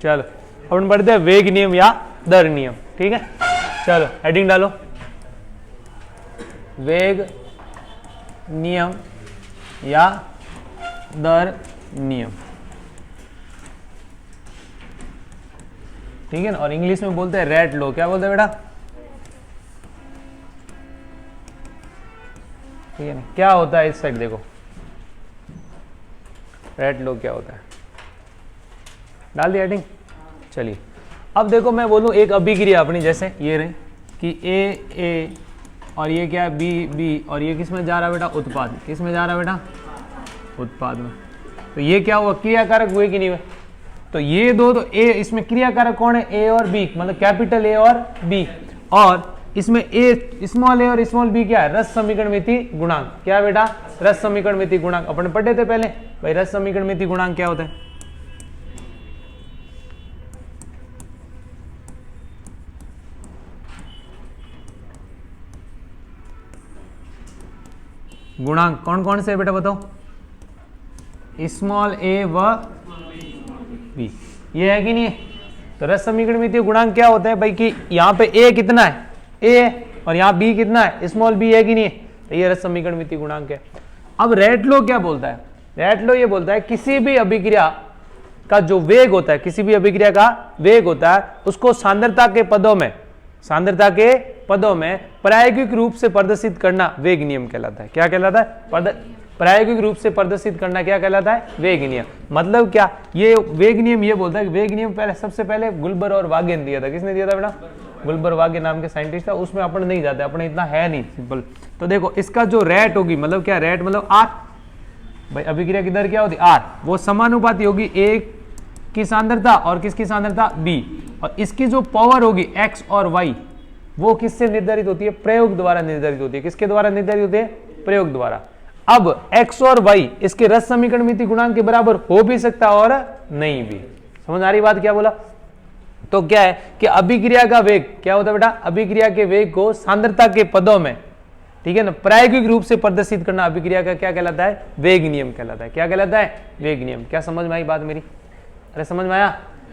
चलो अपन पढ़ते हैं वेग नियम या दर नियम। ठीक है, चलो हेडिंग डालो, वेग नियम या दर नियम। ठीक है ना, और इंग्लिश में बोलते हैं रेट लो। क्या बोलते हैं बेटा? ठीक है ना, क्या होता है इस साइड देखो, रेट लो क्या होता है, डाल दी हेडिंग। चलिए अब देखो मैं बोलूं एक अभिक्रिया अपनी जैसे ये रही कि ए और ये क्या है बी और ये किस में जा रहा है बेटा? उत्पाद। किस में जा रहा है बेटा? उत्पाद में। तो ये क्या हुआ? क्रियाकारक हुए कि नहीं हुए? तो ये दो, तो ए इसमें क्रियाकारक कौन है? ए और बी, मतलब कैपिटल ए और बी। और इसमें ए स्मॉल ए और स्मॉल बी क्या है? रस समीकरणमिति गुणांक। क्या है बेटा? रस समीकरणमिति गुणांक। अपन पढ़े थे पहले भाई, रस समीकरणमिति गुणांक क्या होता है? गुणांक कौन कौन से बेटा बताओ? स्मॉल ए व बी, ये है कि नहीं है? तो रस समीकरणमिति गुणांक क्या होता है भाई कि यहाँ पे ए कितना है? ए है, और यहाँ बी कितना है? स्मॉल बी है कि नहीं है? तो ये रस समीकरणमिति गुणांक है। अब रेट लो क्या बोलता है? रेट लो ये बोलता है किसी भी अभिक्रिया का जो वेग होता है, किसी भी अभिक्रिया का वेग होता है, उसको सांद्रता के पदों में, सांद्रता के पदों में प्रायोगिक रूप से प्रदर्शित करना वेग नियम कहलाता है। क्या कहलाता है? प्रायोगिक रूप से प्रदर्शित करना क्या कहलाता है? वेग नियम। मतलब क्या? ये वेग नियम ये बोलता है कि वेग नियम पहले सबसे पहले गुल्बर और वागे ने दिया था। किसने दिया था बेटा? गुल्बर वागे नाम के साइंटिस्ट था। उसमें अपन नहीं जाते, अपन इतना है नहीं सिंपल। तो देखो इसका जो रेट होगी, मतलब क्या रेट? मतलब आर भाई, अभिक्रिया की दर क्या होती? आर। वो समानुपाती होगी ए की सांद्रता और किसकी सांद्रता? बी। और इसकी जो पावर होगी एक्स और वाई, वो किससे निर्धारित होती है? प्रयोग द्वारा निर्धारित होती है। किसके द्वारा निर्धारित होती है? प्रयोग द्वारा। अब x और y इसके रस समीकरणमिति गुणांक के बराबर हो भी सकता और नहीं भी। समझ आ रही बात? क्या बोला? तो क्या है कि अभिक्रिया का वेग क्या होता है बेटा? अभिक्रिया के वेग को सांद्रता के पदों में, ठीक है ना, प्रायोगिक रूप से प्रदर्शित करना अभिक्रिया का क्या कहलाता है? वेग नियम कहलाता है। क्या कहलाता है? वेग नियम। क्या समझ में आई बात मेरी? अरे समझ में आया?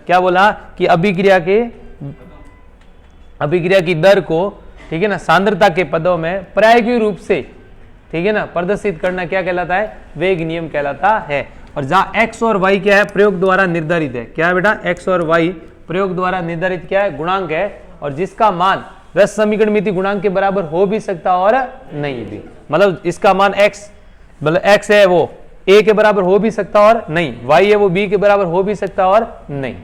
क्या बोला कि अभिक्रिया की दर को, ठीक है ना, सांद्रता के पदों में प्रायोगिक रूप से, ठीक है ना, प्रदर्शित करना क्या कहलाता है? वेग नियम कहलाता है। और जहां x और y क्या है? प्रयोग द्वारा निर्धारित है। क्या है बेटा? x और y प्रयोग द्वारा निर्धारित क्या है? गुणांक है, और जिसका मान रस समीकरणमिति गुणांक के बराबर हो भी सकता और नहीं भी। मतलब इसका मान x, मतलब x है वो a के बराबर हो भी सकता और नहीं, y है वो b के बराबर हो भी सकता और नहीं।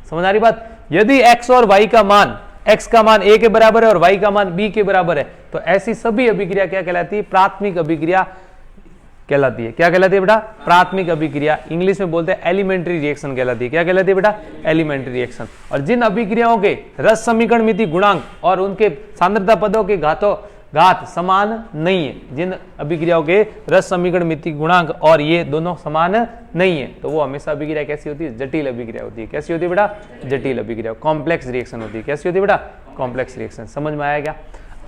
समझ आ रही बात? यदि x और y का मान, x का मान a के बराबर है और y का मान b के बराबर है, तो ऐसी सभी अभिक्रिया क्या कहलाती है? प्राथमिक अभिक्रिया कहलाती है। क्या कहलाती है बेटा? प्राथमिक अभिक्रिया। इंग्लिश में बोलते हैं एलिमेंट्री रिएक्शन कहलाती है। क्या कहलाती है बेटा? Elementary reaction. और जिन अभिक्रियाओं के रस समीकरणमिति गुणांक और उनके सांद्रता पदों के घात समान नहीं है, जिन अभिक्रियाओं के रस समीकरणमिति गुणांक और ये दोनों समान नहीं है, तो वो हमेशा अभिक्रिया कैसी होती है? जटिल अभिक्रिया होती है। कैसी होती है बेटा? जटिल अभिक्रिया। कॉम्प्लेक्स रिएक्शन होती है। कैसी होती है बेटा? Complex reaction. समझ में आया क्या?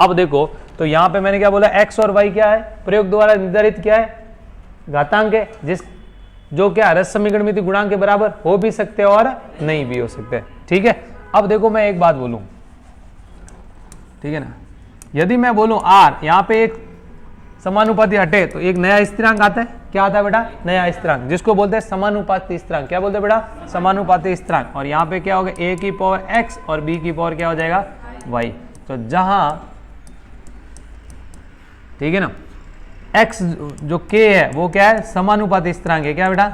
अब देखो तो यहां पे मैंने क्या बोला? एक्स और वाई क्या है? प्रयोग द्वारा निर्धारित क्या है? घातांक है, जो क्या रस समीकरणमिति गुणांक के बराबर हो भी सकते और नहीं भी हो सकते। ठीक है, अब देखो मैं एक बात बोलूं, ठीक है ना, यदि मैं बोलूं आर, यहां पे एक समानुपाती हटे तो एक नया स्थिरांक आता है। क्या आता है बेटा? नया स्थिरांक, जिसको बोलते हैं समानुपाती स्थिरांक। क्या बोलते हैं बेटा? समानुपाती स्थिरांक। और यहाँ पे क्या होगा? a की पावर x और b की पावर क्या हो जाएगा? y। तो जहां, ठीक है ना, x जो k है वो क्या है? समानुपाती स्थिरांक है। क्या बेटा?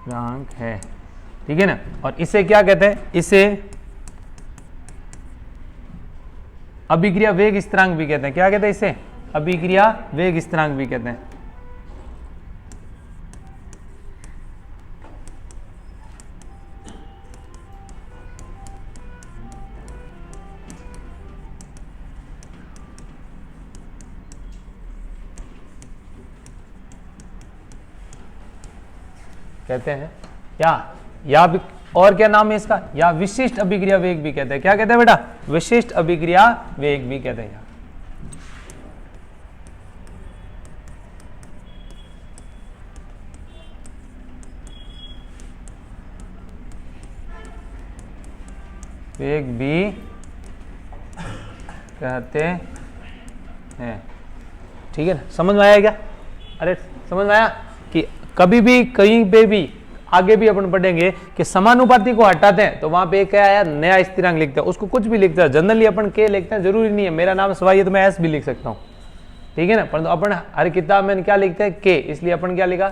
स्थिरांक है, ठीक है ना। और इसे क्या कहते हैं? इसे अभिक्रिया वेग स्थिरांक भी कहते हैं। क्या कहते हैं इसे? अभिक्रिया वेग स्थिरांक भी कहते हैं। कहते हैं या और क्या नाम है इसका? या विशिष्ट अभिक्रिया वेग भी कहते हैं। क्या कहते हैं बेटा? विशिष्ट अभिक्रिया वेग भी कहते हैं। वेग भी कहते हैं। ठीक है ना, समझ में आया क्या? अरे समझ में आया कि कभी भी कहीं पे भी आगे भी अपन पढ़ेंगे कि समानुपाती को हटाते हैं तो वहां पे क्या आया, नया स्थिरांक लिखते हैं, उसको कुछ भी लिखते हैं, जनरली अपन के लिखते हैं, जरूरी नहीं है मेरा नाम सवाई है तो मैं एस भी लिख सकता हूँ। ठीक है ना, परंतु अपन हर किताब में क्या लिखते हैं, के, इसलिए अपन क्या लिखा,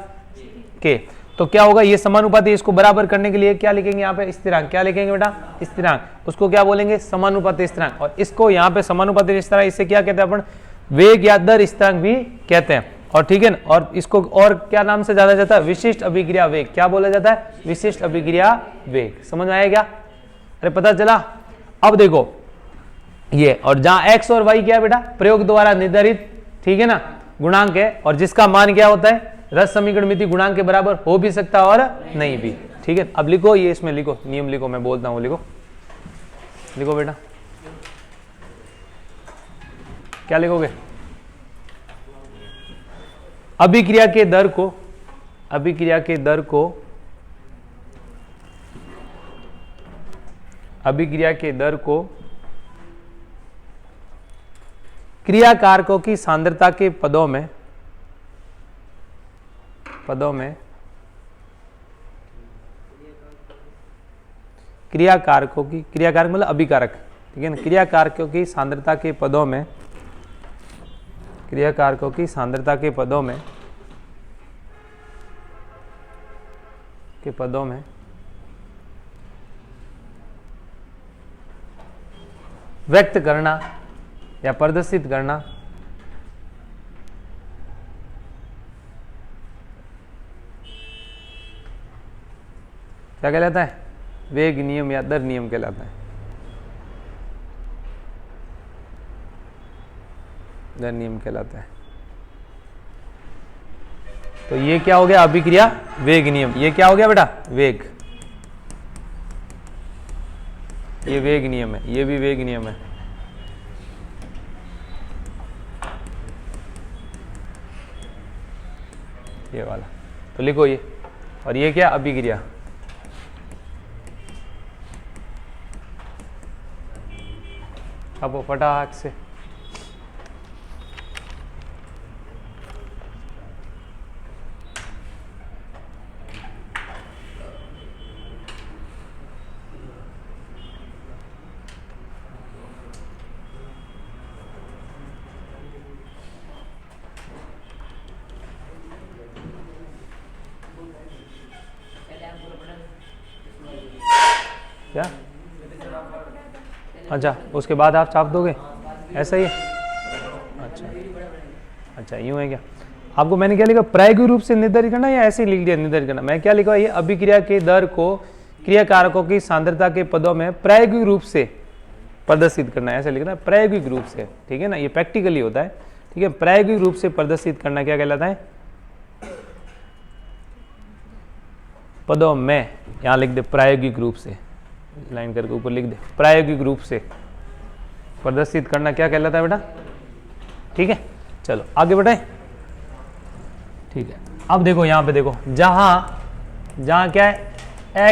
के। तो क्या होगा, ये समानुपाती, इसको बराबर करने के लिए क्या लिखेंगे यहाँ पे, स्थिरांक। क्या लिखेंगे बेटा, स्थिरांक। उसको क्या बोलेंगे, समानुपाती स्थिरांक। और इसको यहाँ पे समानुपाती स्थिरांक, इससे क्या कहते हैं अपन, वेग या दर स्थिरांक भी कहते हैं। और ठीक है ना, और इसको और क्या नाम से जाना जाता है, विशिष्ट अभिक्रिया वेग। क्या बोला जाता है, विशिष्ट अभिक्रिया वेग। समझ में आया क्या? अरे पता चला। अब देखो ये, और जहां x और y क्या है बेटा, प्रयोग द्वारा निर्धारित, ठीक है ना, गुणांक है, और जिसका मान क्या होता है, रस समीकरण मिति गुणांक के बराबर हो भी सकता है और नहीं भी। ठीक है, अब लिखो ये, इसमें लिखो, नियम लिखो, मैं बोलता हूं, लिखो लिखो बेटा। क्या लिखोगे, अभिक्रिया के दर को, अभिक्रिया के दर को, अभिक्रिया के दर को क्रिया कारकों की सांद्रता के पदों में क्रिया कारकों की, क्रिया कारक मतलब अभिकारक, ठीक है ना, क्रिया कारकों की सांद्रता के पदों में, क्रिया कारकों की सांद्रता के पदों में व्यक्त करना या प्रदर्शित करना क्या कहलाता है, वेग नियम या दर नियम कहलाता है। दर नियम कहलाता है। तो ये क्या हो गया, अभिक्रिया वेग नियम। ये क्या हो गया बेटा, वेग, ये वेग नियम है, ये भी वेग नियम है। ये वाला तो लिखो ये, और ये क्या, अभिक्रिया। अब फटाक से क्या, अच्छा उसके बाद आप छाप दोगे, ऐसा ही है? अच्छा अच्छा, यूं है क्या? आपको मैंने क्या लिखा, प्रायोगिक रूप से निर्धारित करना या ऐसे ही लिख दिया निर्धारित करना? मैं क्या लिखा, ये अभिक्रिया के दर को क्रिया कारकों की सांद्रता के पदों में प्रायोगिक रूप से प्रदर्शित करना, ऐसे लिखना, प्रायोगिक रूप से। ठीक है ना, ये प्रैक्टिकली होता है। ठीक है, प्रायोगिक रूप से प्रदर्शित करना क्या कहलाता है, पदों में। यहां लिख दे प्रायोगिक रूप से, लाइन करके ऊपर लिख दे, प्रायोगिक रूप से प्रदर्शित करना क्या कहलाता है बेटा। ठीक है, चलो आगे बढ़ाएं। ठीक है, अब देखो यहां पे देखो, जहां क्या है,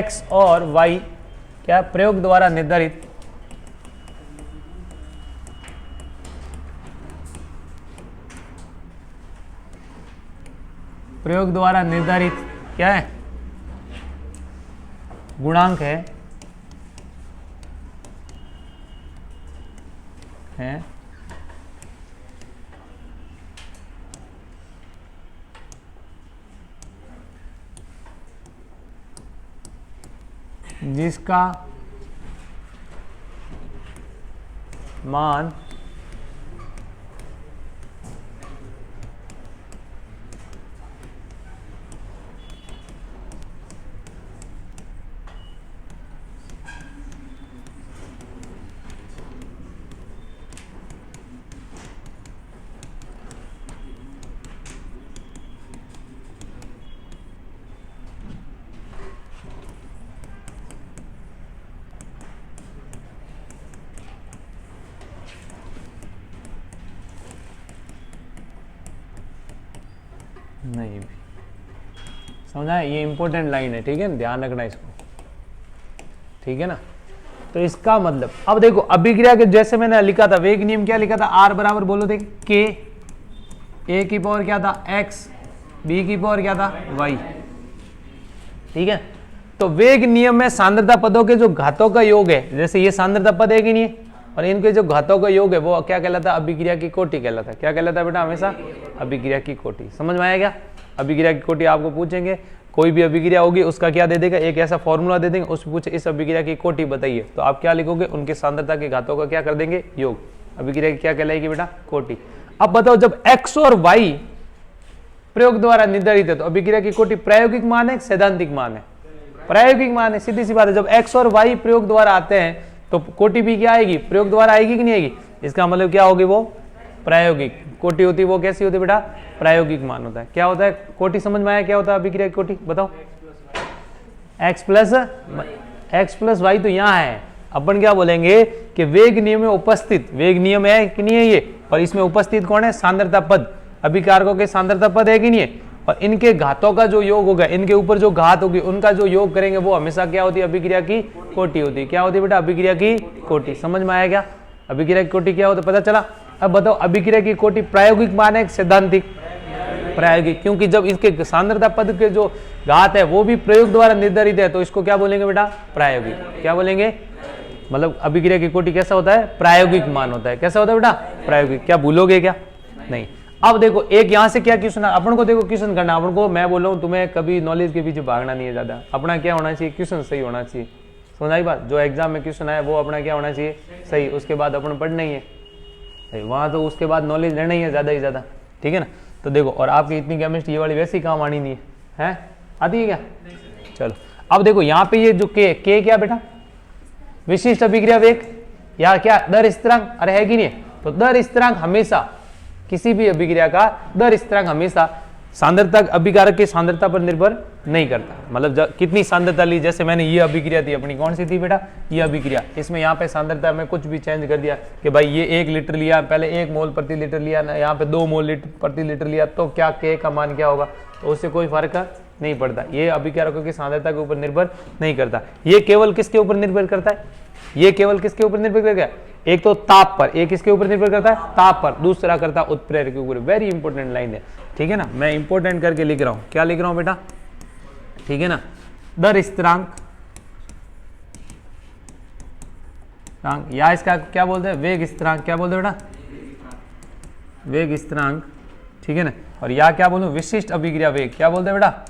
x और y क्या प्रयोग द्वारा निर्धारित, प्रयोग द्वारा निर्धारित क्या है, गुणांक है जिसका मान नहीं भी, समझा है? ये इंपॉर्टेंट लाइन है, ठीक है, ध्यान रखना इसको। ठीक है ना, तो इसका मतलब अब देखो अभिक्रिया के जैसे मैंने लिखा था वेग नियम क्या लिखा था, आर बराबर बोलो थे के, ए की पावर क्या था एक्स, बी की पावर क्या था वाई। ठीक है, तो वेग नियम में सांद्रता पदों के जो घातों का योग है, जैसे ये सांद्रता पद है कि नहीं है, और इनके जो घातों का योग है वो क्या कहलाता है, अभिक्रिया की कोटि कहलाता है। क्या कहलाता है बेटा, हमेशा अभिक्रिया की कोटि। समझ में आया क्या? अभिक्रिया की कोटि आपको पूछेंगे, कोई भी अभिक्रिया होगी उसका क्या दे देगा, एक ऐसा फॉर्मूला दे देंगे, उसमें पूछे इस अभिक्रिया की कोटि बताइए, तो आप क्या लिखोगे, उनके सांद्रता के घातों का क्या कर देंगे, योग। अभिक्रिया की क्या कहलाएगी बेटा, कोटि। अब बताओ जब x और y प्रयोग द्वारा निर्धारित है तो अभिक्रिया की कोटि प्रायोगिक मान है सैद्धांतिक मान है, प्रायोगिक मान है, सीधी सी बात है। जब x और y प्रयोग द्वारा आते हैं तो कोटि भी क्या आएगी, प्रयोग द्वारा आएगी कि नहीं आएगी, इसका मतलब क्या होगी, वो प्रायोगिक कोटि होती है। वो कैसी होती है बेटा, प्रायोगिक मान होता है। क्या होता है कोटि, समझ में आया क्या होता है अभिक्रिया की कोटि, बताओ। x प्लस वाई तो यहाँ है, अपन क्या बोलेंगे कि वेग नियम में उपस्थित, वेग नियम है कि नहीं है ये, और इसमें उपस्थित कौन है, सांद्रता पद, अभिकारकों के सांद्रता पद है कि नहीं है, और इनके घातों का जो योग होगा, इनके ऊपर जो घात होगी उनका जो योग करेंगे वो हमेशा क्या होती है, अभिक्रिया की कोटि होती है। क्या होती है बेटा, अभिक्रिया की कोटि। समझ में आया क्या, अभिक्रिया की कोटि क्या होता है, पता चला। अब बताओ अभिक्रिया की कोटि प्रायोगिक मान है सैद्धांतिक, प्रायोगिक, क्योंकि जब इसके सांद्रता पद के जो घात है वो भी प्रयोग द्वारा निर्धारित है तो इसको क्या बोलेंगे बेटा, प्रायोगिक। क्या बोलेंगे, मतलब अभिक्रिया की कोटि कैसा होता है, प्रायोगिक मान होता है। कैसा होता है बेटा, प्रायोगिक। क्या भूलोगे क्या, नहीं। अब देखो एक यहां से क्या क्वेश्चन, अपन को देखो क्वेश्चन करना, अपन को मैं बोल रहा हूँ तुम्हें कभी नॉलेज के पीछे भागना नहीं है ज्यादा, अपना क्या होना चाहिए, क्वेश्चन सही होना चाहिए। समझाई बात, जो एग्जाम में क्वेश्चन आया वो अपना क्या होना चाहिए, सही, उसके बाद अपन पढ़ना ही है वहां, तो उसके बाद नॉलेज लेना ही है ज्यादा ही ज्यादा, ठीक है ना। तो देखो, और आपकी इतनी केमिस्ट्री ये वाली वैसे ही काम आनी नहीं है, आती है क्या, चलो। अब देखो यहाँ पे ये जो के क्या बेटा, विशिष्ट अभिक्रिया वेग या क्या दर स्थिरांक, अरे है कि नहीं, तो दर स्थिरांक हमेशा किसी भी अभिक्रिया का दर स्थिरांक हमेशा सांद्रता, अभिकारक की सांद्रता पर निर्भर नहीं करता। मतलब कितनी सांद्रता ली, जैसे मैंने ये अभिक्रिया थी अपनी, कौन सी थी बेटा, ये अभिक्रिया, इसमें यहाँ पे सांद्रता में कुछ भी चेंज कर दिया कि भाई ये 1 लीटर लिया, पहले 1 मोल प्रति लीटर लिया ना, यहाँ पे 2 मोल प्रति लीटर लिया, तो क्या के का मान क्या होगा, तो उससे कोई फर्क नहीं पड़ता। ये अभिकारकों की सांद्रता के ऊपर निर्भर नहीं करता। ये केवल किसके ऊपर निर्भर करता है, ये केवल किसके ऊपर निर्भर करता है, एक तो ताप पर, एक किसके ऊपर निर्भर करता है, ताप पर, दूसरा करता है उत्प्रेरक के ऊपर। वेरी इंपॉर्टेंट लाइन है, ठीक है ना, मैं इंपॉर्टेंट करके लिख रहा हूं। क्या लिख रहा हूं बेटा, ठीक है ना, दर स्थिरांक, या इसका क्या बोलते हैं, वेग स्थिरांक। क्या बोलते हैं बेटा, वेग स्थिरांक, ठीक है ना, और या क्या बोलूं, विशिष्ट अभिक्रिया वेग। क्या बोलते हैं बेटा,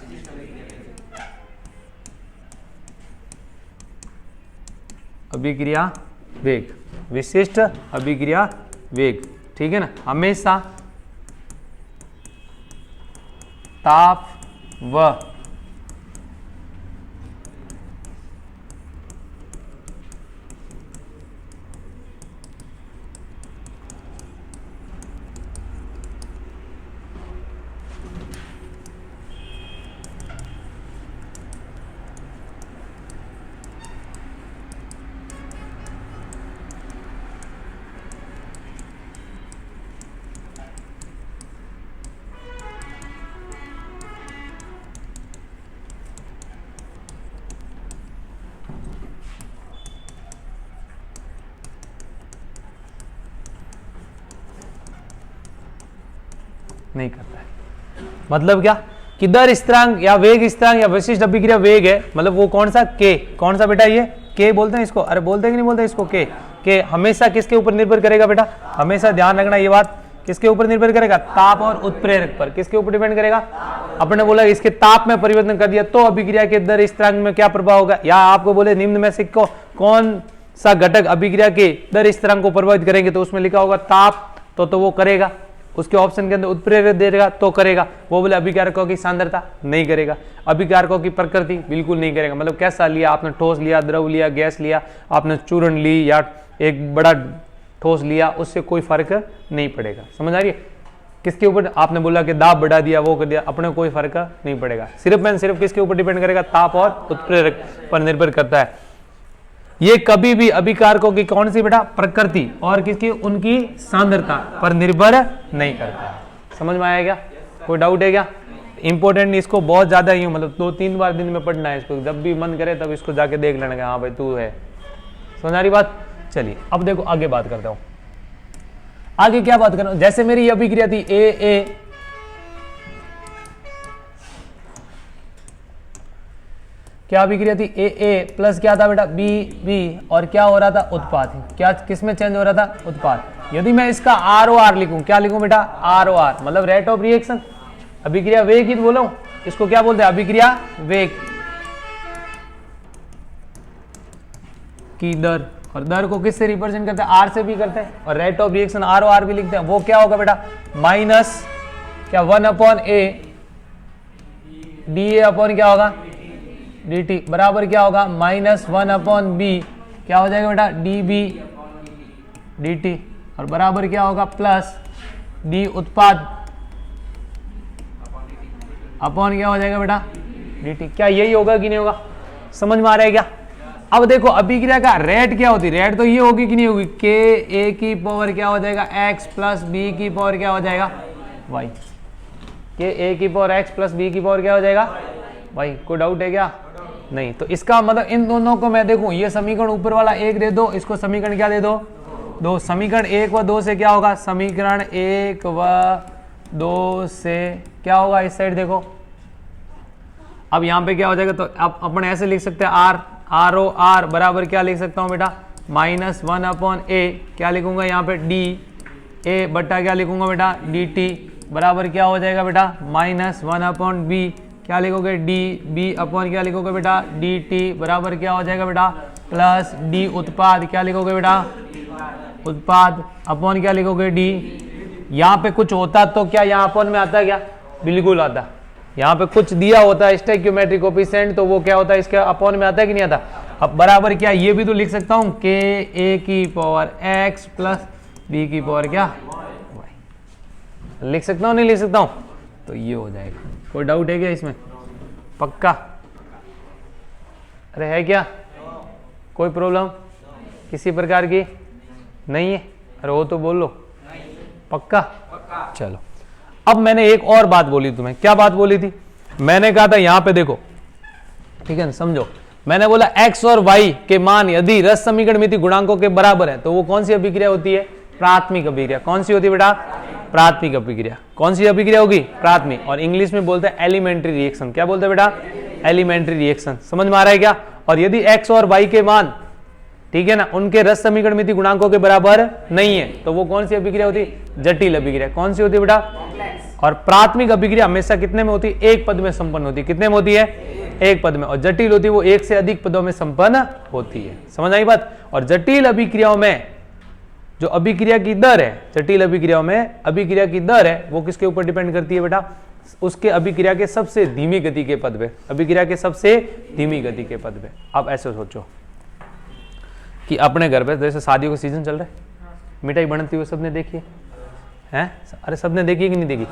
अभिक्रिया वेग, विशिष्ट अभिक्रिया वेग, ठीक है ना, हमेशा ताप व नहीं करता है। मतलब क्या कि दर स्थिरांक या वेग स्थिरांक या विशिष्ट अभिक्रिया वेग है, मतलब वो कौन सा, के, कौन सा बेटा, ये के बोलते हैं इसको, अरे बोलते हैं कि नहीं बोलते इसको, के हमेशा किसके ऊपर निर्भर करेगा बेटा, हमेशा ध्यान रखना ये बात, किसके ऊपर निर्भर करेगा, ताप और उत्प्रेरक पर। किसके ऊपर डिपेंड करेगा, अपने बोला इसके ताप में परिवर्तन कर दिया तो अभिक्रिया के दर स्थिरांक में क्या प्रभाव होगा, या आपको बोले निम्न में से कौन सा घटक अभिक्रिया के दर स्थिरांक को प्रभावित करेंगे, तो उसमें लिखा होगा ताप, तो वो करेगा। उसके ऑप्शन के अंदर उत्प्रेरक देगा तो करेगा। वो बोले अभिकारकों की सांद्रता, नहीं करेगा। अभिकारकों की प्रकृति, बिल्कुल नहीं करेगा। मतलब कैसा लिया आपने, ठोस लिया, द्रव लिया, गैस लिया, आपने चूर्ण ली या एक बड़ा ठोस लिया, उससे कोई फर्क नहीं पड़ेगा। समझ आ रही है, किसके ऊपर आपने बोला कि दाब बढ़ा दिया, वो कर दिया, अपने कोई फर्क नहीं पड़ेगा। सिर्फ एंड सिर्फ किसके ऊपर डिपेंड करेगा, ताप और उत्प्रेरक पर निर्भर करता है। ये कभी भी अभिकारकों की कौन सी बेटा, प्रकृति और किसकी, उनकी सांद्रता पर निर्भर नहीं करता है। समझ में आया क्या, कोई डाउट है क्या? इंपॉर्टेंट इसको बहुत ज्यादा ही, मतलब 2-3 बार दिन में पढ़ना है इसको, जब भी मन करे तब इसको जाके देख लेना कि हाँ भाई तू है। समझ आ रही बात। चलिए अब देखो आगे बात करता हूं। आगे क्या बात कर रहा हूं, जैसे मेरी ये अभिक्रिया थी ए क्या अभिक्रिया थी ए प्लस क्या था बेटा बी बी, और क्या हो रहा था उत्पाद, क्या किसमें चेंज हो रहा था उत्पाद। यदि मैं इसका ROR लिखूं, क्या लिखूं बेटा ROR, मतलब रेट ऑफ रिएक्शन, अभिक्रिया वेग ही बोलो, इसको क्या बोलते हैं अभिक्रिया वेग की दर, और दर को किससे रिप्रेजेंट करते हैं R से भी करते हैं, और रेट ऑफ रिएक्शन ROR भी लिखते हैं। वो क्या होगा बेटा माइनस क्या 1/A dA अपॉन क्या होगा dt बराबर क्या होगा माइनस 1/B क्या हो जाएगा बेटा dB dt, और बराबर क्या होगा प्लस d उत्पाद अपॉन क्या हो जाएगा बेटा dt। क्या यही होगा कि नहीं होगा, समझ में आ रहा है क्या। अब देखो अभिक्रिया का रेट क्या होती है, रेट तो ये होगी कि नहीं होगी, के ए की पावर क्या हो जाएगा x प्लस बी की पावर क्या हो जाएगा y, के ए की पावर x प्लस बी की पावर क्या हो जाएगा y। कोई डाउट है क्या, नहीं। तो इसका मतलब इन दोनों को मैं देखूं, ये समीकरण ऊपर वाला 1 दे दो, इसको समीकरण क्या दे दो 2, समीकरण 1 व 2 से क्या होगा, समीकरण 1 व 2 से क्या होगा, इस साइड देखो। अब यहाँ पे क्या हो जाएगा, तो अब अपन ऐसे लिख सकते हैं ROR बराबर क्या लिख सकता हूँ बेटा माइनस 1/A, क्या लिखूंगा यहाँ पे DA बट्टा क्या लिखूंगा बेटा DT बराबर क्या हो जाएगा बेटा माइनस 1/B, क्या लिखोगे DB अपॉन क्या लिखोगे बेटा DT बराबर क्या हो जाएगा बेटा प्लस D उत्पाद, क्या लिखोगे बेटा उत्पाद अपॉन क्या लिखोगे D। यहाँ पे कुछ होता तो क्या यहाँ अपॉन में आता है क्या, बिल्कुल आता। यहाँ पे कुछ दिया होता है स्टोइकियोमेट्रिक कोएफिशिएंट, तो वो क्या होता है इसके अपॉन में आता है कि नहीं आता। अब बराबर क्या ये भी तो लिख सकता हूँ के ए की पावर x प्लस बी की पावर क्या y, लिख सकता हूँ नहीं लिख सकता हूँ, तो ये हो जाएगा। कोई डाउट है क्या इसमें, पक्का, अरे है क्या कोई प्रॉब्लम किसी प्रकार की नहीं है, अरे वो तो बोल लो पक्का। चलो अब मैंने एक और बात बोली तुम्हें, क्या बात बोली थी, मैंने कहा था यहाँ पे देखो ठीक है ना, समझो मैंने बोला x और y के मान यदि रस समीकरण मिति गुणांकों के बराबर है तो वो कौन सी अभिक्रिया होती है, प्राथमिक अभिक्रिया। कौन सी होती है बेटा प्राथमिक अभिक्रिया, कौन सी अभिक्रिया होगी प्राथमिक, और इंग्लिश में बोलते हैं एलिमेंट्री रिएक्शन। क्या बोलते हैं बेटा एलिमेंट्री रिएक्शन, समझ में आ रहा है क्या। और यदि x और y के मान ठीक है ना उनके रस समीकरण मिति गुणांकों के बराबर नहीं है तो वो कौन सी अभिक्रिया होती है, जटिल अभिक्रिया। कौन सी होती है बेटा, और प्राथमिक अभिक्रिया हमेशा कितने में होती है, एक पद में संपन्न होती है। कितने में होती है, एक पद में, और जटिल होती है वो एक से अधिक पदों में संपन्न होती है। समझ आई बात। और जटिल अभिक्रियाओं में जो अभिक्रिया की दर है, जटिल अभिक्रियाओं में अभिक्रिया की दर है वो किसके ऊपर डिपेंड करती है बेटा, उसके अभिक्रिया के सबसे धीमी गति के पद पे, अभिक्रिया के सबसे धीमी गति के पद पे। अब ऐसे सोचो कि अपने घर पे जैसे शादियों का सीजन चल रहा है, मिठाई बनती हुई सबने देखी है हैं, अरे सबने देखी कि नहीं देखी।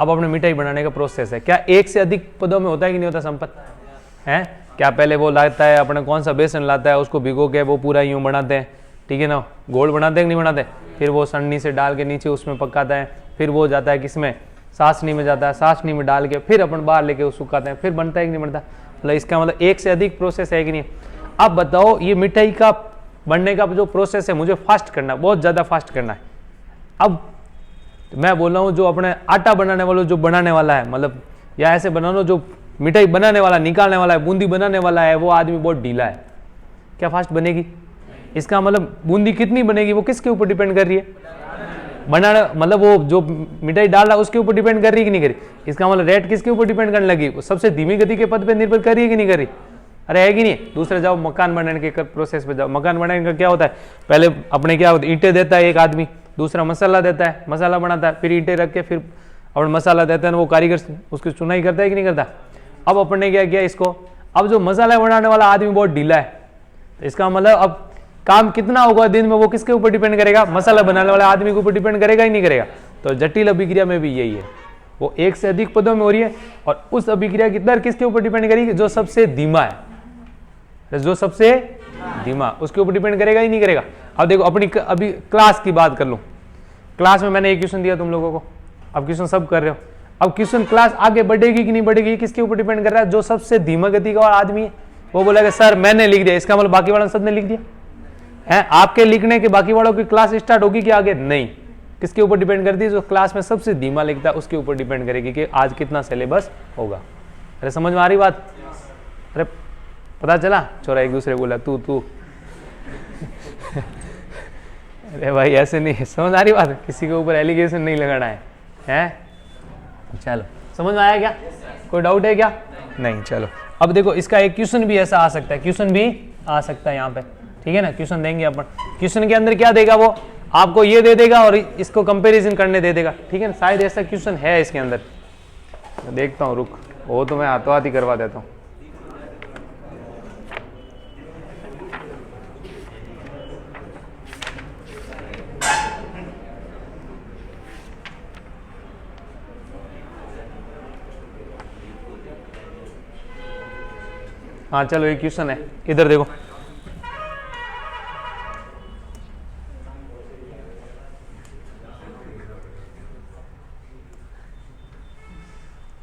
अब अपने मिठाई बनाने का प्रोसेस है, क्या एक से अधिक पदों में होता है कि नहीं होता संपन्न है। क्या पहले वो लाता है अपने कौन सा बेसन लाता है, उसको भिगो के वो पूरा यूं बनाते हैं ठीक है ना, गोल बनाते हैं कि नहीं बनाते, फिर वो सन्नी से डाल के नीचे उसमें पकाता है, फिर वो जाता है किसमें, सासनी में जाता है, सासनी में डाल के फिर अपन बाहर लेके सुखाते हैं, फिर बनता है कि नहीं बनता। मतलब इसका मतलब एक से अधिक प्रोसेस है कि नहीं। अब बताओ ये मिठाई का बनने का जो प्रोसेस है मुझे फास्ट करना, बहुत ज़्यादा फास्ट करना है। अब मैं बोल रहा हूँ जो अपने आटा बनाने वाला जो बनाने वाला है, मतलब या ऐसे बना लो जो मिठाई बनाने वाला निकालने वाला है, बूंदी बनाने वाला है, वो आदमी बहुत ढीला है, क्या फास्ट बनेगी। इसका मतलब बूंदी कितनी बनेगी वो किसके ऊपर डिपेंड कर रही है, बनाने मतलब वो जो मिठाई डाल रहा है उसके ऊपर डिपेंड कर रही है कि नहीं करी। इसका मतलब रेट किसके ऊपर डिपेंड करने लगी, वो सबसे धीमी गति के पद पे निर्भर कर रही है कि नहीं कर रही। अरे है कि नहीं। दूसरे जाओ मकान बनाने के प्रोसेस पे जाओ, मकान बनाने का क्या होता है, पहले अपने क्या होता है ईंटें देता है एक आदमी, दूसरा मसाला देता है, मसाला बनाता है, फिर ईंटें रख के फिर और मसाला देता है, वो कारीगर उसकी चुनाई करता है कि नहीं करता। अब अपने क्या किया इसको, अब जो मसाला बनाने वाला आदमी बहुत ढीला है, तो इसका मतलब अब काम कितना होगा दिन में वो किसके ऊपर डिपेंड करेगा, मसाला बनाने वाले आदमी के ऊपर डिपेंड करेगा ही नहीं करेगा। तो जटिल अभिक्रिया में भी यही है, वो एक से अधिक पदों में हो रही है, और उस अभिक्रिया की दर किसके ऊपर डिपेंड करेगी, जो सबसे धीमा है, जो सबसे धीमा उसके ऊपर डिपेंड करेगा ही नहीं करेगा। अब देखो अपनी अभी क्लास की बात कर लूं, क्लास में मैंने एक क्वेश्चन दिया तुम लोगों को, अब क्वेश्चन सब कर रहे हो। अब क्वेश्चन क्लास आगे बढ़ेगी कि नहीं बढ़ेगी किसके ऊपर डिपेंड कर रहा है, जो सबसे धीमा गति का आदमी है वो बोलेगा सर मैंने लिख दिया, इसका मतलब बाकी वाला सबने लिख दिया। है। आपके लिखने के बाकी वालों की क्लास स्टार्ट होगी कि आगे नहीं, किसके ऊपर डिपेंड करती है? जो क्लास में सबसे धीमा लिखता है उसके ऊपर डिपेंड करेगी कि आज कितना सिलेबस होगा। अरे समझ में आ रही बात? अरे पता चला? छोरा एक दूसरे बोला तू तू अरे भाई ऐसे नहीं, समझ आ रही बात? किसी के ऊपर एलिगेशन नहीं लगाना है, हैं? चलो समझ में आया क्या? कोई डाउट है क्या? नहीं। चलो अब देखो इसका एक क्वेश्चन भी ऐसा आ सकता है, क्वेश्चन भी आ सकता है यहाँ पे, ठीक है ना? क्वेश्चन देंगे अपन, क्वेश्चन के अंदर क्या देगा वो आपको ये दे देगा और इसको कंपैरिजन करने दे देगा, ठीक है ना? शायद ऐसा क्वेश्चन है इसके अंदर, देखता हूँ, रुक, वो तो मैं हाथों हाथ ही करवा देता हूँ। हाँ चलो एक क्वेश्चन है, इधर देखो,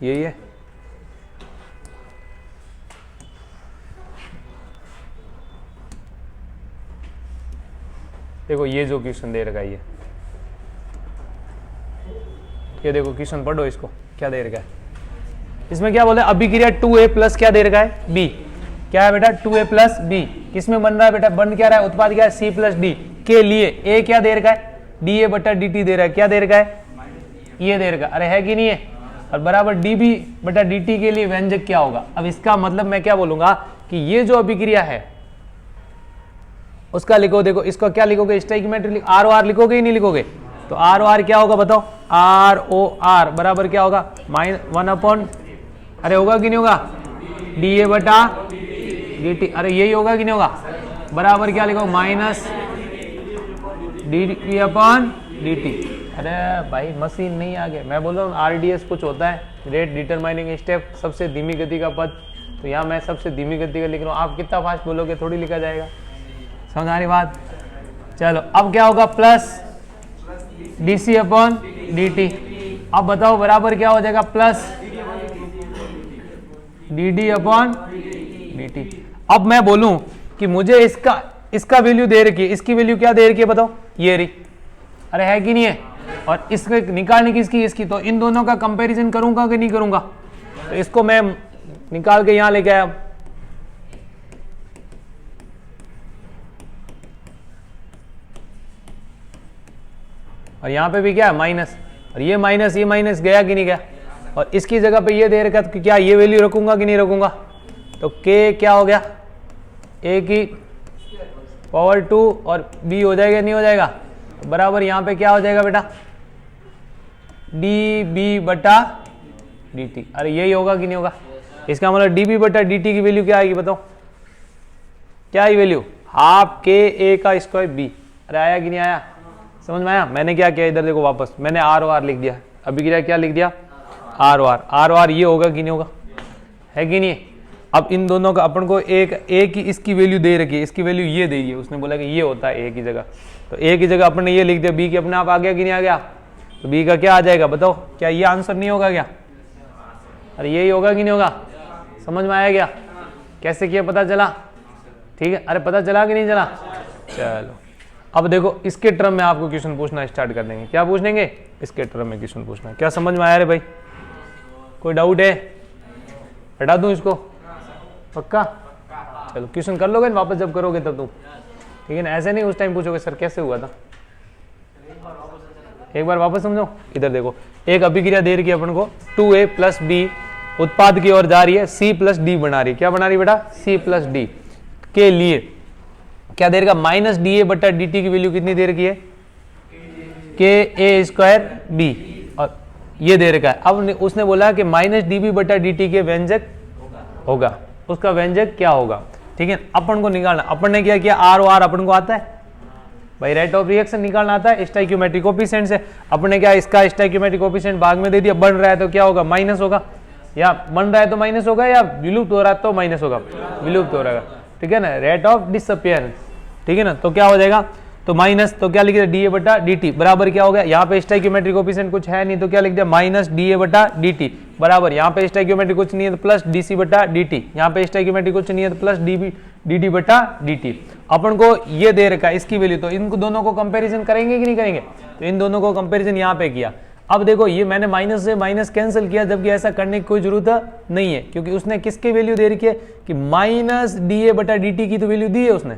यही है। देखो ये जो क्वेश्चन दे रखा है ये देखो क्वेश्चन पढ़ो इसको, क्या दे रखा है इसमें? क्या बोले? अभिक्रिया 2a प्लस क्या दे रखा है? b। क्या है बेटा? 2a plus b। किसमें बन रहा है बेटा? बन क्या रहा है? उत्पाद क्या है? c प्लस d के लिए a क्या दे रखा है? dA बटा dt दे रहा है। क्या दे रखा है? ये दे रखा है। अरे है कि नहीं है? और बराबर dB बटा dt के लिए व्यंजक क्या होगा? अब इसका मतलब मैं क्या बोलूंगा कि ये जो अभिक्रिया है उसका लिखो। देखो इसको क्या लिखोगे? स्टोइकियोमेट्री ROR लिखोगे ही नहीं लिखोगे? तो ROR क्या होगा बताओ? ROR बराबर क्या होगा? -1 अरे होगा कि नहीं होगा? dA बटा dt। अरे यही होगा कि नहीं होगा? बराबर क्या लिखो? Minus dB upon dt। अरे भाई मशीन नहीं आ गया, मैं बोल रहा हूँ RDS कुछ होता है, रेट डिटरमाइनिंग स्टेप, सबसे धीमी गति का पद। तो यहाँ मैं सबसे धीमी गति का लिख रहा हूँ, आप कितना फास्ट बोलोगे थोड़ी लिखा जाएगा। समझ आ रही बात? चलो अब क्या होगा? Plus dc upon dt। अब बताओ बराबर क्या हो जाएगा? Plus dd upon dt। अब मैं बोलूं कि मुझे इसका वैल्यू दे रखी है, इसकी वैल्यू क्या दे रखी है बताओ? ये रही। अरे है कि नहीं है? और इसको निकालने किसकी? इसकी। तो इन दोनों का कंपैरिजन करूंगा कि नहीं करूंगा? तो इसको मैं निकाल के यहां लेके आया। और यहां पे भी क्या है? माइनस। और ये माइनस गया कि नहीं गया? और इसकी जगह पे ये दे रखा, तो क्या ये वैल्यू रखूंगा कि नहीं रखूंगा? तो k क्या हो गया? a की पावर 2 और b हो जाएगा नहीं हो जाएगा? तो बराबर यहाँ पे क्या हो जाएगा बेटा? dB बटा dt। अरे यही होगा कि नहीं होगा? इसका मतलब dB बटा dt की वैल्यू क्या आएगी बताओ? क्या I value? Half k a का स्क्वायर b। अरे आया कि नहीं आया? समझ में आया? मैंने क्या किया इधर देखो, वापस मैंने ROR लिख दिया। अभिक्रिया क्या लिख दिया? ROR ये होगा कि नहीं होगा? है कि नहीं? अब इन दोनों का अपन को एक a की इसकी वैल्यू दे रखी है, इसकी वैल्यू ये दी है, उसने बोला कि ये होता है a की जगह, तो a की जगह अपन ने ये लिख दिया, b की अपने आप आ गया कि नहीं आ गया? तो b का क्या आ जाएगा बताओ? क्या ये आंसर नहीं होगा क्या? अरे यही होगा कि नहीं होगा? समझ में आया क्या? कैसे किया पता चला? ठीक है, अरे पता चला कि नहीं चला? चलो अब देखो इसके टर्म में आपको क्वेश्चन पूछना स्टार्ट कर देंगे। क्या पूछ देंगे? इसके टर्म में क्वेश्चन पूछना। क्या समझ में आया रे भाई? कोई डाउट है? हटा दूं इसको? पक्का? चलो क्वेश्चन कर लोगे वापस जब करोगे तब तुम, ठीक है ना? ऐसे नहीं उस टाइम पूछोगे सर कैसे हुआ था, एक बार वापस समझो। इधर देखो, एक अभिक्रिया दे रही है अपन को 2a प्लस b, उत्पाद की ओर जा रही है, c प्लस d बना रही है। क्या बना रही है बेटा? c प्लस d के लिए क्या दे रखा? माइनस da बटा dt की वैल्यू कितनी दे रखी है? k a स्क्वायर b, और ये दे रखा है। अब उसने बोला कि माइनस db बटा dt के व्यंजक होगा, उसका व्यंजक क्या होगा? ठीक है, अपन को निकालना। अपन ने क्या किया? ROR अपन को आता है भाई, रेट ऑफ रिएक्शन निकालना आता है स्टोइकियोमेट्रिक कोएफिशिएंट से। अपन ने क्या इसका स्टोइकियोमेट्रिक कोएफिशिएंट भाग में दे दिया, बन रहा है तो क्या होगा? माइनस होगा, या बन रहा है तो माइनस होगा, या विलुप्त हो रहा है तो माइनस होगा, विलुप्त हो रहा है, ठीक है ना? रेट ऑफ डिसअपियरेंस, ठीक है ना? तो क्या हो जाएगा? तो माइनस, तो क्या लिख दिया? dA बटा dt बराबर क्या हो गया? यहाँ पे स्टोइकियोमेट्रिक कोएफिशिएंट कुछ है नहीं, तो क्या लिख दिया? माइनस dA बटा dt बराबर, यहाँ पे स्टोइकियोमेट्रिक कुछ नहीं है तो प्लस dc बटा dt, यहाँ पे स्टोइकियोमेट्रिक कुछ नहीं है तो प्लस dt बटा dt। अपन को ये दे रखा है इसकी वैल्यू, तो इनको दोनों को कंपैरिजन करेंगे कि नहीं करेंगे? तो इन दोनों को कंपैरिजन यहाँ पे किया। अब देखो ये मैंने माइनस से माइनस कैंसिल किया, जबकि ऐसा करने की कोई जरूरत नहीं है, क्योंकि उसने किसकी वैल्यू दे रखी है कि माइनस डी ए बटा डी टी की तो वैल्यू दी है उसने,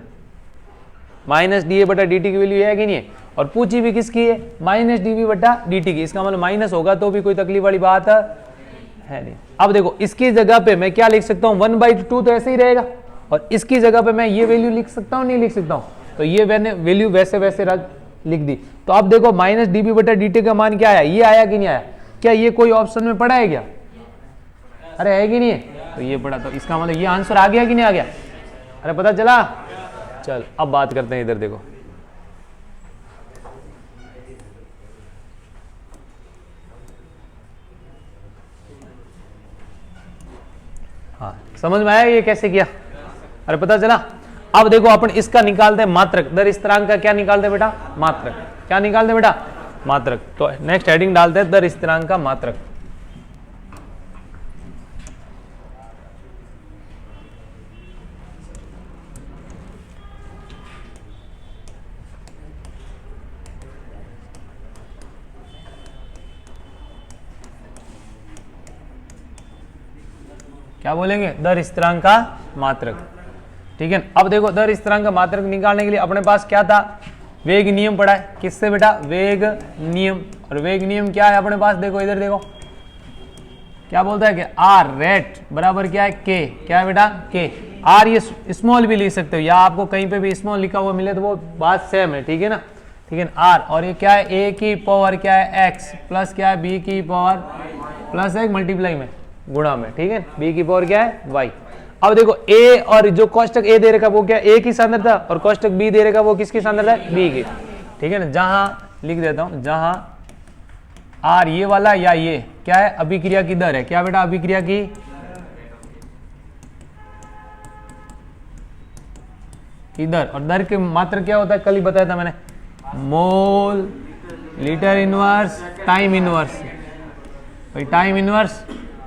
माइनस डी ए बटा डी टी की वैल्यू है कि नहीं है, और पूछी भी किसकी है, माइनस डी बी बटा डी टी की। इसका मतलब माइनस होगा तो भी कोई तकलीफ वाली बात है नहीं। अब देखो इसकी जगह पे मैं क्या लिख सकता हूँ, 1/2 तो ऐसे ही रहेगा, और इसकी जगह पे मैं ये वैल्यू लिख सकता हूँ नहीं लिख सकता हूँ, तो ये मैंने वैल्यू वैसे वैसे लिख दी। तो अब देखो माइनस डी बी बटा डी टी का मान क्या आया, ये आया कि नहीं आया? क्या ये कोई ऑप्शन में पड़ा है क्या? अरे है कि नहीं है? तो ये पड़ा, तो इसका मतलब ये आंसर आ गया कि नहीं आ गया? अरे पता चला? चल अब बात करते हैं, इधर देखो हाँ समझ में आया ये कैसे किया? अरे पता चला? अब देखो अपन इसका निकालते हैं मात्रक, दर स्थिरांक का क्या निकालते हैं बेटा? मात्रक। क्या निकालते हैं बेटा? मात्रक। तो नेक्स्ट हेडिंग डालते हैं दर स्थिरांक का मात्रक। क्या बोलेंगे? दर स्थिरांक का मात्रक। ठीक है, अब देखो दर स्थिरांक का मात्रक निकालने के लिए अपने पास क्या था? वेग नियम पड़ा है। किससे बेटा? वेग नियम। और वेग नियम क्या है अपने पास? देखो इधर देखो क्या बोलता है कि आर रेट बराबर क्या है? के। क्या है बेटा? के। आर ये स्मॉल भी लिख सकते हो, या आपको कहीं पे भी स्मॉल लिखा हुआ मिले तो वो बात सेम है। ठीक है ना? ठीक है, आर। और ये क्या है? ए की पावर क्या है? एक्स प्लस क्या है? बी की पावर प्लस एक मल्टीप्लाई में गुणा में। ठीक है, बी की पावर क्या है? वाई। अब देखो ए और जो कोष्टक ए दे रखा वो क्या? ए की सांद्रता, और कोष्टक बी दे रखा वो किसकी सांद्रता है? बी की। ठीक है ना? जहां लिख देता हूं, जहां आर ये वाला या ये क्या है? अभिक्रिया की दर है। क्या बेटा? अभिक्रिया की दर। और दर के मात्र क्या होता है? कल ही बताया था मैंने, mole litre inverse time inverse. भाई टाइम इनवर्स,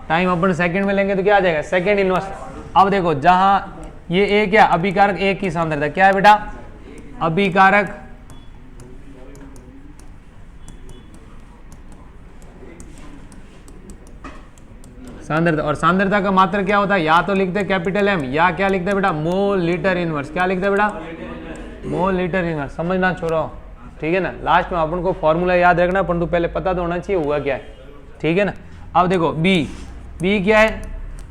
टाइम अपन सेकंड में लेंगे तो क्या आ जाएगा? Second inverse. अब देखो जहां ये ए क्या? अभिकारक ए की सांद्रता क्या है बेटा? अभिकारक सांद्रता। और सांद्रता का मात्रक क्या होता है? या तो लिखते हैं कैपिटल एम, या क्या लिखते हैं बेटा? Mole litre inverse. क्या लिखते हैं बेटा? Mole litre inverse. समझना छोड़ो। ठीक है ना? लास्ट में अपन को फॉर्मूला याद रखना, परंतु पहले पता तो होना चाहिए हुआ क्या है। ठीक है ना? अब देखो बी, बी क्या है?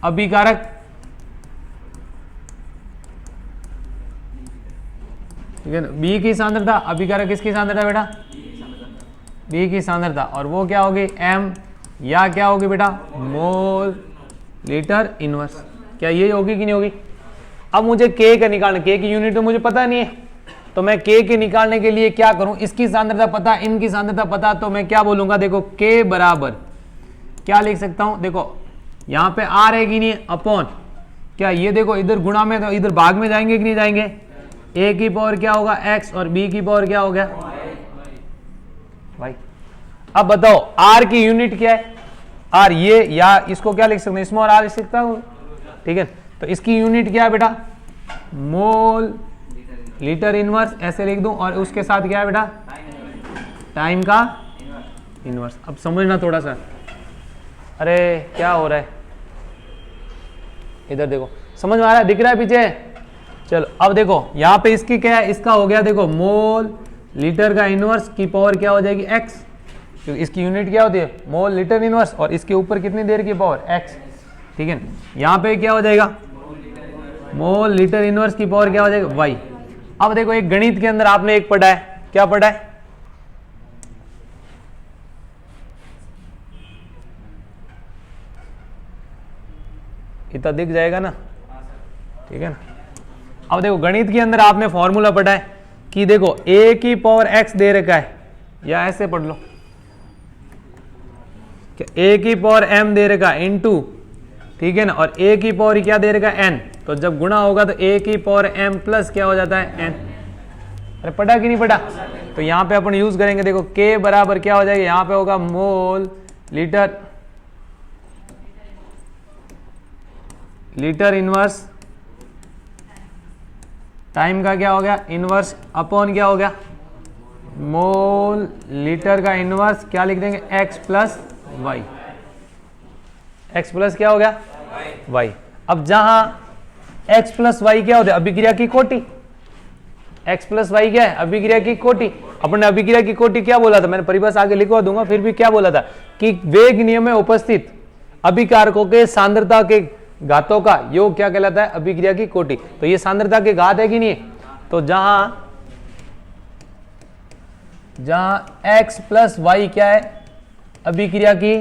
अभिकारक। ठीक है ना? बी की सांद्रता, अभिकारक किसकी सांद्रता बेटा? बी की सांद्रता। और वो क्या होगी? एम, या क्या होगी बेटा? Mole litre inverse. क्या ये होगी कि नहीं होगी? अब मुझे के का निकालना, के की यूनिट तो मुझे पता नहीं है, तो मैं के के निकालने के लिए क्या करूं? इसकी सांद्रता पता, इनकी सांद्रता पता, तो मैं क्या बोलूंगा? देखो के बराबर क्या लिख सकता हूं? देखो यहां पे आर है कि नहीं? अपॉन क्या, ये देखो इधर गुणा में, तो इधर भाग में जाएंगे कि नहीं जाएंगे? ए की पावर क्या होगा? एक्स, और बी की पावर क्या हो गया? भाई अब बताओ आर की यूनिट क्या है? आर ये, या इसको क्या लिख सकते हैं? स्मॉल आर लिख सकता हूं। ठीक है, तो इसकी यूनिट क्या है बेटा? मोल लीटर इनवर्स ऐसे लिख दूं, और उसके साथ क्या है बेटा? टाइम का इनवर्स। अब समझना थोड़ा सा। अरे क्या हो रहा है? इधर देखो, समझ में आ रहा है? दिख रहा है पीछे? चलो अब देखो यहाँ पे इसकी क्या है? इसका हो गया देखो मोल लीटर का इनवर्स की पावर क्या हो जाएगी? एक्स, क्योंकि इसकी यूनिट क्या होती है? मोल लीटर इनवर्स, और इसके ऊपर कितनी देर की पावर? एक्स। ठीक है, यहाँ पे क्या हो जाएगा? मोल लीटर इनवर्स की पावर क्या हो जाएगा? वाई। अब देखो एक गणित के अंदर आपने एक पढ़ा है, क्या पढ़ा है? इतना दिख जाएगा ना? ठीक है ना? अब देखो गणित के अंदर आपने फॉर्मूला पढ़ा है कि देखो a की पावर x दे रखा है, या ऐसे पढ़ लो कि a की पावर m दे रखा है इनटू, ठीक है ना, और a की पावर क्या दे रखा है? n। तो जब गुणा होगा तो a की पावर m प्लस क्या हो जाता है? n। अरे पढ़ा कि नहीं पढ़ा? तो यहाँ पे अपन यूज करेंगे, देखो k बराबर क्या हो जाएगा? यहाँ पे होगा मोल लीटर इनवर्स टाइम का क्या हो गया इनवर्स अपॉन क्या हो गया मोल लीटर का इनवर्स क्या लिख देंगे x plus y, x plus क्या हो गया y। अब जहां x प्लस वाई क्या होता है अभिक्रिया की कोटि, x प्लस वाई क्या है अभिक्रिया की कोटि। अपने अभिक्रिया की कोटि क्या बोला था, मैंने परिभाषा आगे लिखवा दूंगा, फिर भी क्या बोला था कि वेग नियम में उपस्थित अभिकारकों के सांद्रता के घातों का योग क्या कहलाता है अभिक्रिया की कोटि। तो ये सांद्रता के घात है कि नहीं है, तो जहां x प्लस वाई क्या है अभिक्रिया की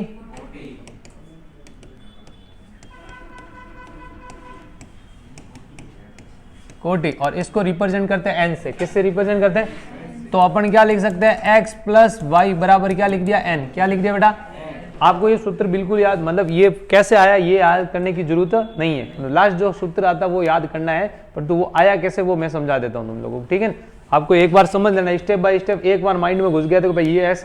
कोटि, और इसको रिप्रेजेंट करते हैं n से, किससे रिप्रेजेंट करते हैं, तो अपन क्या लिख सकते हैं x प्लस वाई बराबर क्या लिख दिया n, क्या लिख दिया बेटा। आपको ये सूत्र बिल्कुल याद, मतलब ये कैसे आया ये याद करने की जरूरत नहीं है, लास्ट जो सूत्र आता है वो याद करना है, परंतु वो आया कैसे वो मैं समझा देता हूँ तुम लोगों को, ठीक है। आपको एक बार समझ लेना स्टेप बाय स्टेप, एक बार माइंड में घुस गया तो भाई ये ऐसा